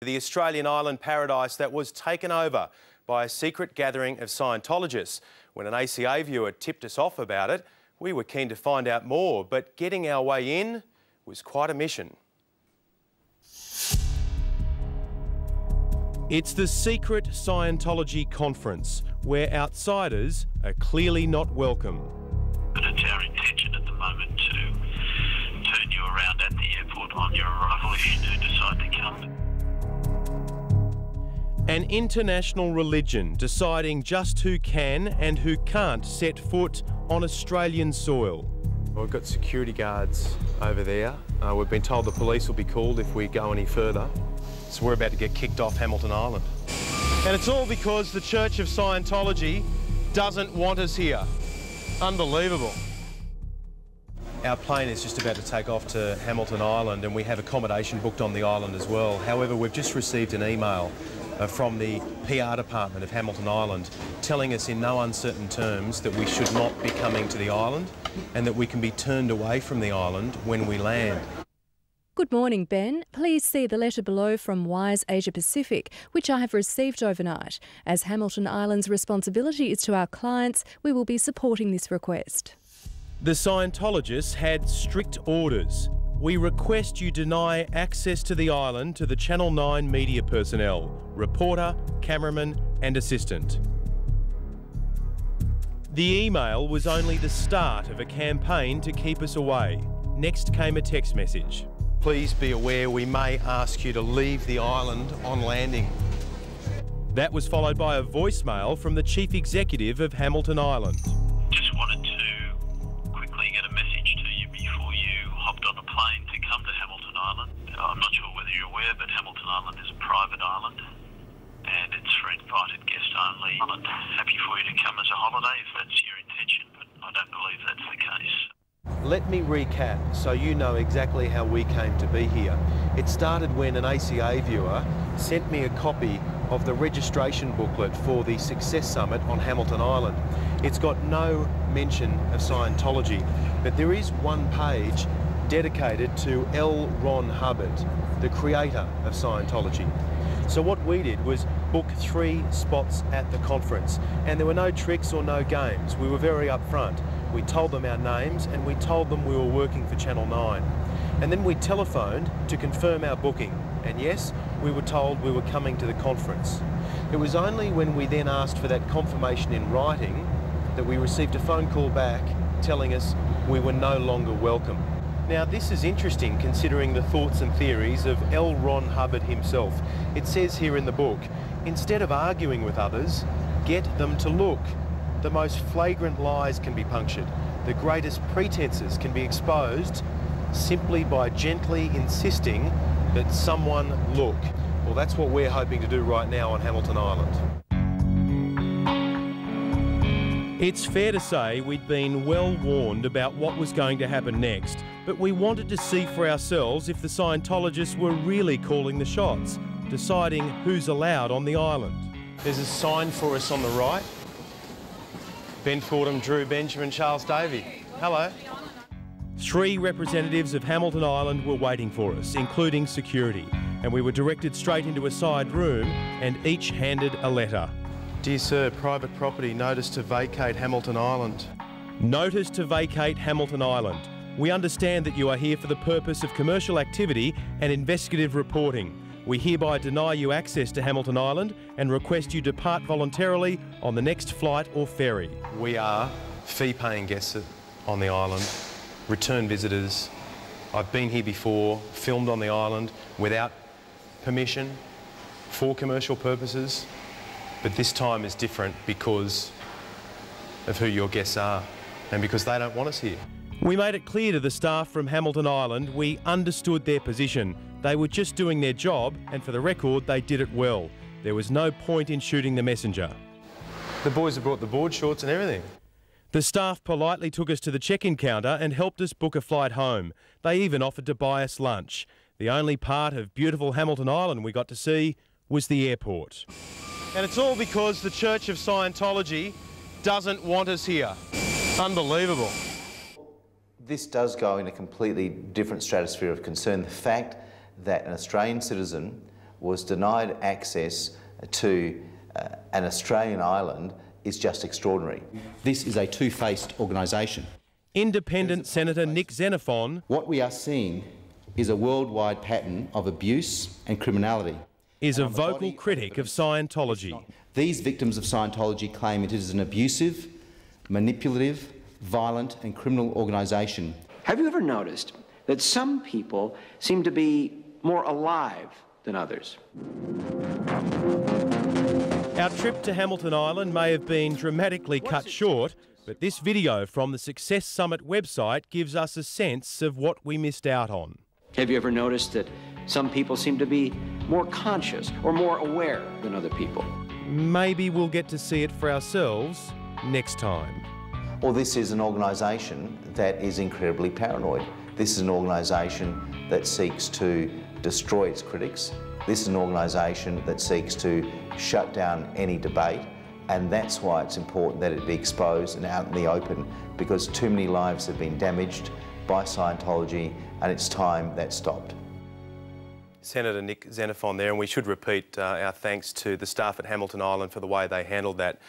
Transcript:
the Australian island paradise that was taken over by a secret gathering of Scientologists. When an ACA viewer tipped us off about it, we were keen to find out more, but getting our way in was quite a mission. It's the secret Scientology conference, where outsiders are clearly not welcome. But it's our intention at the moment to turn you around at the airport on your arrival if you do decide to come. An international religion deciding just who can and who can't set foot on Australian soil. We've got security guards over there. We've been told the police will be called if we go any further. So we're about to get kicked off Hamilton Island. And it's all because the Church of Scientology doesn't want us here. Unbelievable. Our plane is just about to take off to Hamilton Island, and we have accommodation booked on the island as well. However, we've just received an email from the PR department of Hamilton Island telling us in no uncertain terms that we should not be coming to the island and that we can be turned away from the island when we land. Good morning, Ben. Please see the letter below from Wise Asia Pacific, which I have received overnight. As Hamilton Island's responsibility is to our clients, we will be supporting this request. The Scientologists had strict orders. We request you deny access to the island to the Channel 9 media personnel, reporter, cameraman and assistant. The email was only the start of a campaign to keep us away. Next came a text message. Please be aware we may ask you to leave the island on landing. That was followed by a voicemail from the Chief Executive of Hamilton Island. Just wanted to quickly get a message to you before you hopped on a plane to come to Hamilton Island. I'm not sure whether you're aware, but Hamilton Island is a private island and it's for invited guests only. I'm happy for you to come as a holiday if that's your intention, but I don't believe that's the case. Let me recap so you know exactly how we came to be here. It started when an ACA viewer sent me a copy of the registration booklet for the Success Summit on Hamilton Island. It's got no mention of Scientology, but there is one page dedicated to L. Ron Hubbard, the creator of Scientology. So what we did was book 3 spots at the conference, and there were no tricks or no games. We were very upfront. We told them our names and we told them we were working for Channel 9. And then we telephoned to confirm our booking. And yes, we were told we were coming to the conference. It was only when we then asked for that confirmation in writing that we received a phone call back telling us we were no longer welcome. Now this is interesting considering the thoughts and theories of L. Ron Hubbard himself. It says here in the book, instead of arguing with others, get them to look. The most flagrant lies can be punctured. The greatest pretenses can be exposed simply by gently insisting that someone look. Well, that's what we're hoping to do right now on Hamilton Island. It's fair to say we'd been well warned about what was going to happen next, but we wanted to see for ourselves if the Scientologists were really calling the shots, deciding who's allowed on the island. There's a sign for us on the right. Ben Fordham, Drew Benjamin, Charles Davey. Hello. 3 representatives of Hamilton Island were waiting for us, including security, and we were directed straight into a side room and each handed a letter. Dear sir, private property, notice to vacate Hamilton Island. Notice to vacate Hamilton Island. We understand that you are here for the purpose of commercial activity and investigative reporting. We hereby deny you access to Hamilton Island and request you depart voluntarily on the next flight or ferry. We are fee-paying guests on the island, return visitors. I've been here before, filmed on the island without permission, for commercial purposes, but this time is different because of who your guests are and because they don't want us here. We made it clear to the staff from Hamilton Island we understood their position. They were just doing their job, and for the record, they did it well. There was no point in shooting the messenger. The boys have brought the board shorts and everything. The staff politely took us to the check-in counter and helped us book a flight home. They even offered to buy us lunch. The only part of beautiful Hamilton Island we got to see was the airport. And it's all because the Church of Scientology doesn't want us here. Unbelievable. This does go in a completely different stratosphere of concern. The fact that an Australian citizen was denied access to an Australian island is just extraordinary. This is a two-faced organisation. Independent Senator Nick Xenophon What we are seeing is a worldwide pattern of abuse and criminality. is a vocal critic of Scientology. These victims of Scientology claim it is an abusive, manipulative, violent and criminal organisation. Have you ever noticed that some people seem to be more alive than others? Our trip to Hamilton Island may have been dramatically cut short, but this video from the Success Summit website gives us a sense of what we missed out on. Have you ever noticed that some people seem to be more conscious or more aware than other people? Maybe we'll get to see it for ourselves next time. Well, this is an organisation that is incredibly paranoid. This is an organisation that seeks to destroy its critics. This is an organisation that seeks to shut down any debate, and that's why it's important that it be exposed and out in the open, because too many lives have been damaged by Scientology, and it's time that stopped. Senator Nick Xenophon there, and we should repeat our thanks to the staff at Hamilton Island for the way they handled that